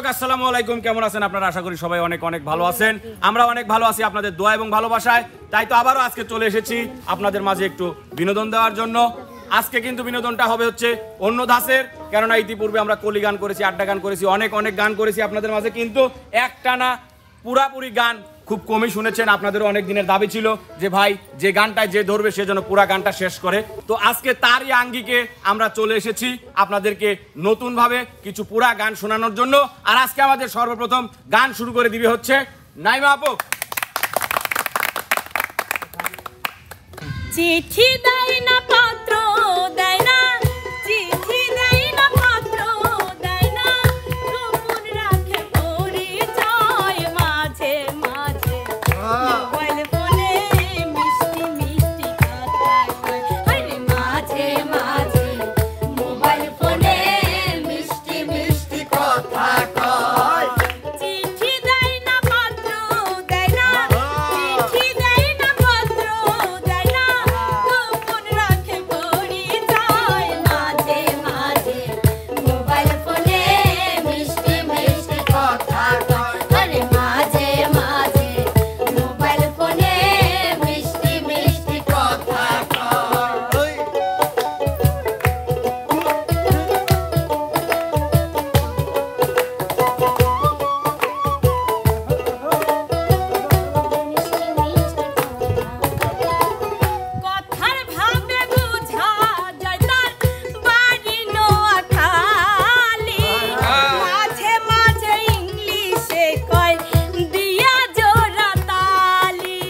দর্শক আসসালামু আলাইকুম, কেমন আছেন আপনারা? আশা করি সবাই অনেক অনেক ভালো আছেন। আমরা অনেক ভালো আছি আপনাদের দোয়া এবং ভালোবাসায়। তাই তো আবারও আজকে চলে এসেছি আপনাদের মাঝে একটু বিনোদন দেওয়ার জন্য। আজকে কিন্তু বিনোদনটা হবে হচ্ছে অন্য ধাঁচের, কেননা ইতিপূর্বে আমরা কলি গান করেছি, আড্ডা গান করেছি, অনেক অনেক গান করেছি আপনাদের মাঝে, কিন্তু একটানা পুরাপুরি গান খুব কমই শুনেছেন। আপনাদেরও অনেক দিনের দাবি ছিল যে ভাই যে গানটায় যে ধরবে সে যেন পুরা গানটা শেষ করে। তো আজকে তারই আঙ্গিকে আমরা চলে এসেছি আপনাদেরকে নতুনভাবে কিছু পুরা গান শোনানোর জন্য। আর আজকে আমাদের সর্বপ্রথম গান শুরু করে দিবে হচ্ছে নাইমা আপু। চিঠি দেয় না, পত্র দেয় না, চিঠি দেয় না, পত্র দেয় না, গোপন রাখে পরিচয় মাঝে মাঝে মোবাইল ফোনে মিষ্টি মিষ্টি কথা কয়। আরে মাঝে মাঝে মোবাইল ফোনে মিষ্টি মিষ্টি কথা কয়। চিঠি দেয় না, পত্র দেয় না, চিঠি দেয় না, পত্র দেয় না, গোপন রাখে পরিচয় মাঝে মাঝে মোবাইল ফোনে মিষ্টি মিষ্টি কথা কয়। আরে মাঝে মাঝে মোবাইল ফোনে মিষ্টি মিষ্টি কথা কয়। কথার ভাবে বুঝা যায় তার বাড়ি নোয়াখালী। মাঝে মাঝে ইংলিশে কয় দিয়া জোড়া তালি।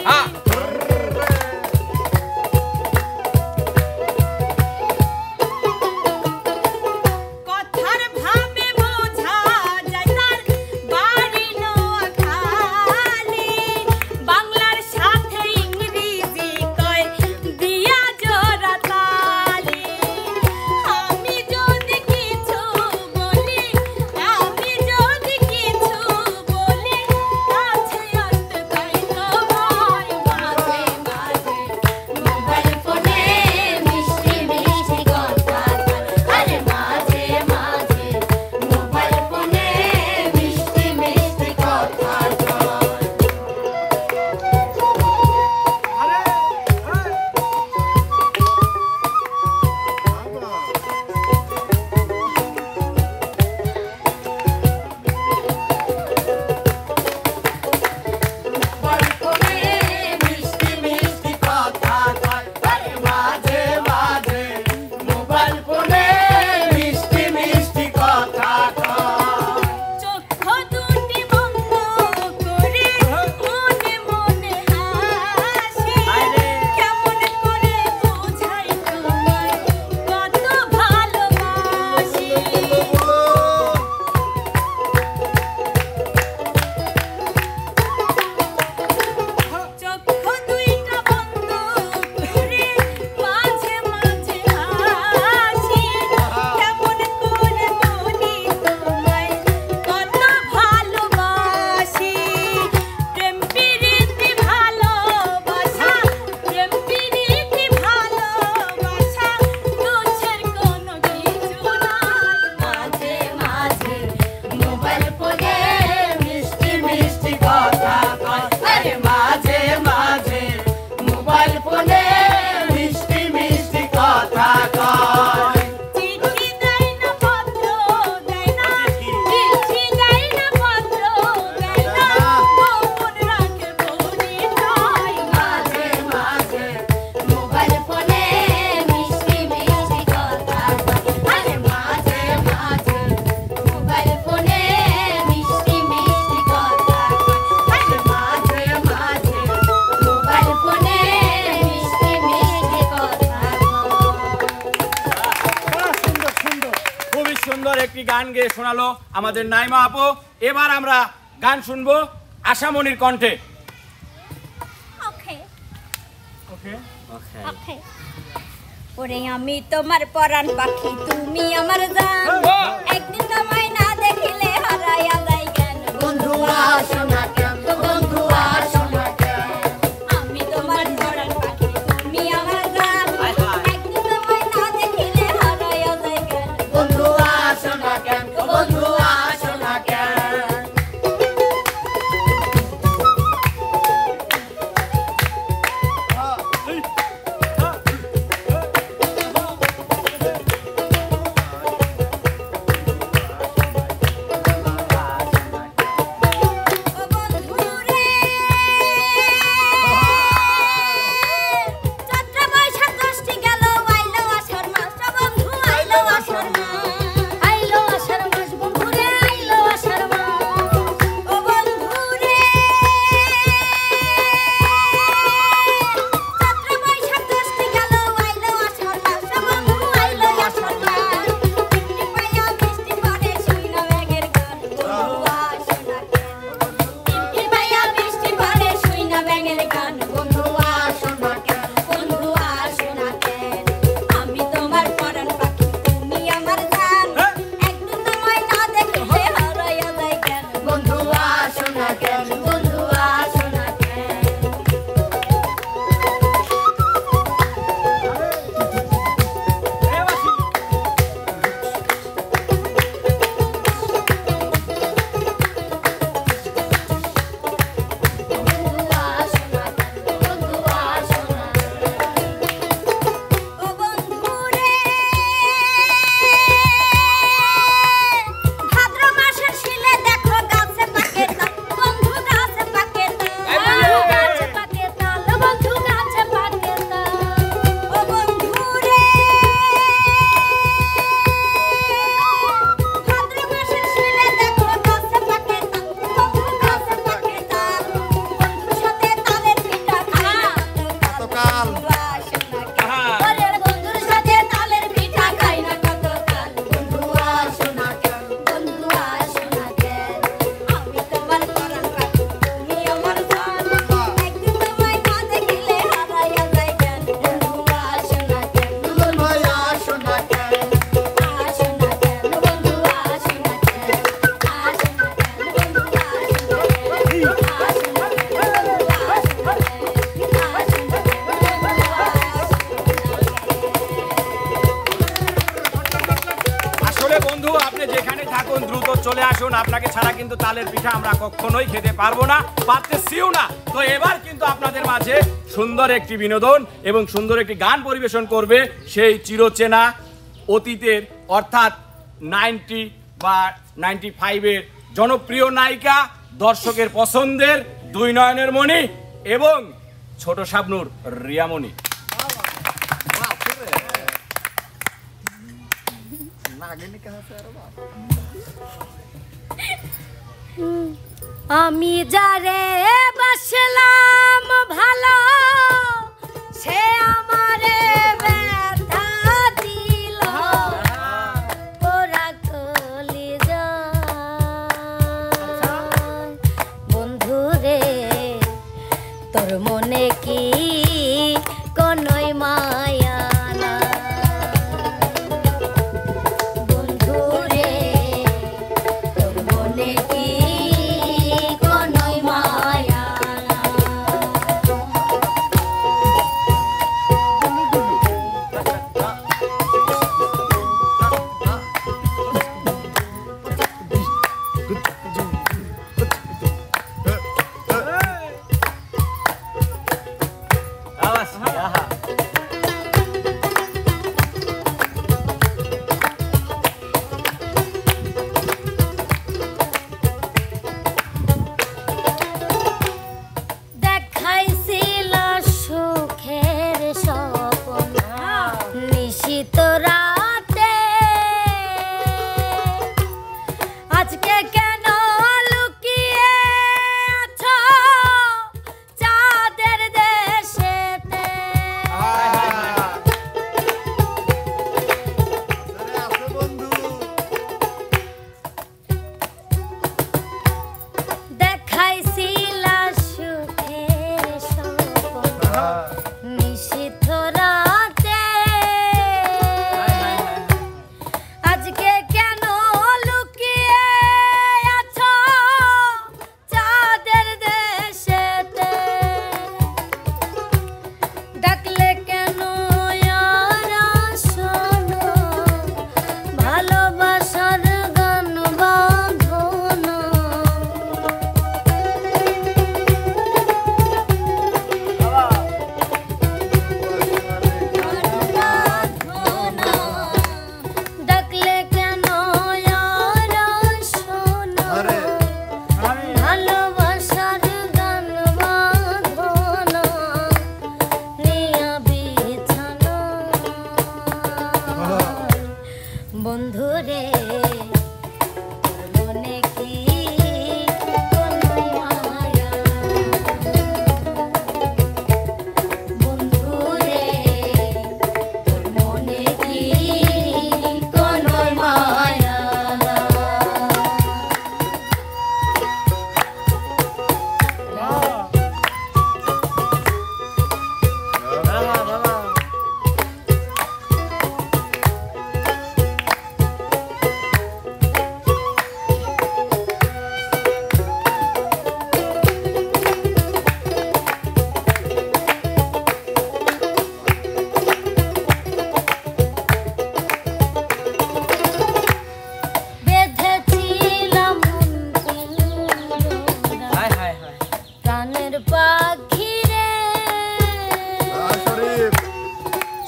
কথার ভাবে বোঝা যায় তার বাড়ি নোয়াখালী। বাংলার সাথে ইংরেজি কয় দিয়া জোড়া তালি। আমি যদি কিছু বলি, আমি যদি কিছু বলি, কাছে আসতে চাই তো ভয়। মাঝে মাঝে মোবাইল ফোনে মিষ্টি মিষ্টি কথা কয়। আরে মাঝে মাঝে মোবাইল ফোনে মিষ্টি মিষ্টি কথা কয়। মোবাইল ফোনে মিষ্টি মিষ্টি কথা কয়। আরে মাঝে মাঝে মোবাইল ফোনে মিষ্টি মিষ্টি কথা কয়। চক্ষু দুটি বন্ধ করে মনে মনে হাসি। কেমন করে বোঝাই তোমায় কত ভালোবাসি। চক্ষু দুইটা বন্ধ করে মাঝে মাঝে হাসি। কেমন করে বলি তোমায় কত ভালোবাসি। প্রেম প্রীতি ভালোবাসা, প্রেম প্রীতি ভালোবাসা, দোষের কোনো কিছু নাই। মাঝে মাঝে মোবাইল ফোনে মিষ্টি মিষ্টি কথা কয়। আরে মাঝে মাঝে মোবাইল ফোনে মিষ্টি মিষ্টি কথা কয়। চিঠি দেয় না, পত্র দেয় না, চিঠি দেয় না, পত্র দেয় না, গোপন রাখে পরিচয় মাঝে মাঝে মোবাইল ফোনে মিষ্টি মিষ্টি কথা কয়। আরে মাঝে মাঝে মোবাইল ফোনে মিষ্টি মিষ্টি কথা কয়। আরে মাঝে মাঝে মোবাইল ফোনে মিষ্টি মিষ্টি কথা কয়। খুবই সুন্দর একটি গান গেয়ে শোনালো আমাদের নাইমা আপু। এবার আমরা গান শুনবো আশামণির কণ্ঠে। ওকে ওকে। ওরে আমি তোমার পরাণ পাখি, তুমি আমার জান। একদিন তোমায় না দেখিলে হারাইয়া যাই কেন। বন্ধু আসো না কেন, বন্ধু আসো না কেন। আমি তোমার পরাণ পাখি, তুমি আমার জান। একদিন তোমায় না দেখিলে হারাইয়া যাই কেন। বন্ধু আসো না কেন, বন্ধু আসো না কেন। চলে আসুন, আপনাকে ছাড়া কিন্তু তালের পিঠা আমরা কখনোই খেতে পারবো না, পারতেছিও না। তো এবার কিন্তু আপনাদের মাঝে সুন্দর একটি বিনোদন এবং সুন্দর একটি গান পরিবেশন করবে সেই চিরচেনা অতীতের অর্থাৎ 90 বা 95-এর জনপ্রিয় নায়িকা, দর্শকের পছন্দের দুই নয়নের মণি এবং ছোট শাবনূর রিয়ামণি। আমি যারে বাসলাম ভালো সে আমারে ব্যথা দিল, ওরা কলিজায়। বন্ধুরে তোর মনে কি কোনোই মায়া না? বন্ধুরে তোর মনে কি কোনোই মায়া না? দেখাইছিল সুখের স্বপ্ন নিশিত রাতে, আজকে কেন লুকিয়ে আছো চাঁদের দেশেতে? দেখাইছিল সুখের স্বপ্ন নিশিত রাতে, আজকে কেন লুকিয়ে আছো চাঁদের দেশেতে? ডাকলে কেন আর শোনো ভালোবাসার গান বাঁধনো? ডাকলে কেন আর শোনো ভালোবাসার গান বাঁধনো? নিয়া বিছানো বন্ধুরে মনে কি কোনোই মায়া? বন্ধুরে তোর মনে কি কোনোই মায়া? বেঁধেছিলাম প্রাণের পাখি রে,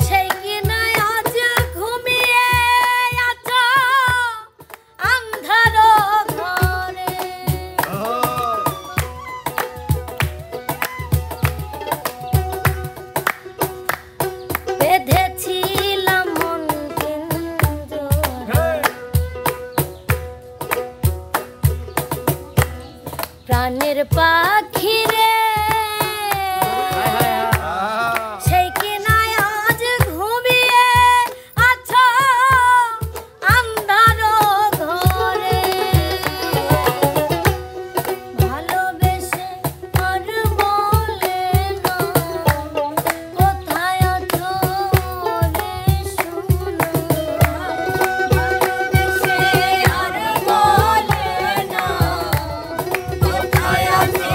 সেই কিনা আজ ঘুমিয়ে আছো আন্ধার ঘরে। বেঁধেছিলাম মন পিঞ্জরে, প্রাণের পাখি রে, সেই কিনা আজ ঘুমিয়ে আছো আন্ধার ঘরে। ভালোবেসে আর বলে না কোথায় আছো রে শুনো? ভালোবেসে আর বলে না কোথায় আছো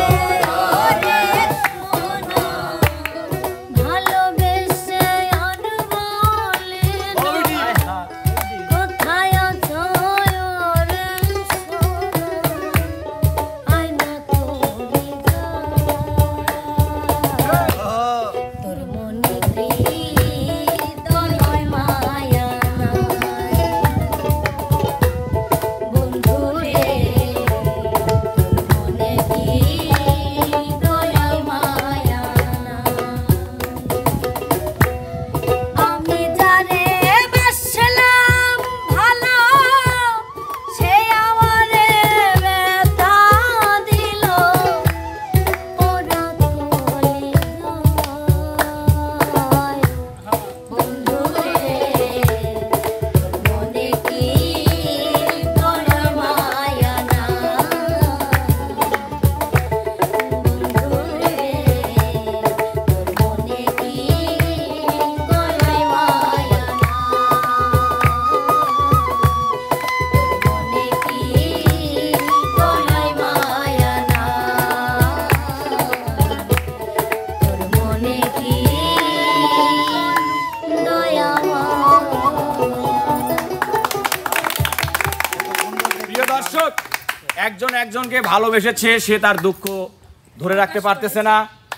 একজন একজনকে ভালোবেসেছে, সে তার দুঃখ ধরে রাখতে পারতেছে না,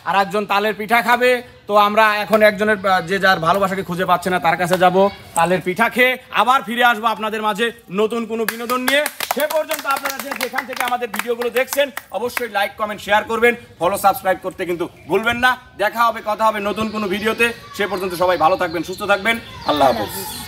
আর একজন তালের পিঠা খাবে। তো আমরা এখন একজনের যে যার ভালোবাসাকে খুঁজে পাচ্ছে না তার কাছে যাব, তালের পিঠা খেয়ে আবার ফিরে আসবো আপনাদের মাঝে নতুন কোনো বিনোদন নিয়ে। সে পর্যন্ত আপনারা যেখান থেকে আমাদের ভিডিওগুলো দেখছেন অবশ্যই লাইক কমেন্ট শেয়ার করবেন, ফলো সাবস্ক্রাইব করতে কিন্তু ভুলবেন না। দেখা হবে, কথা হবে নতুন কোনো ভিডিওতে। সে পর্যন্ত সবাই ভালো থাকবেন, সুস্থ থাকবেন। আল্লাহ হাফেজ।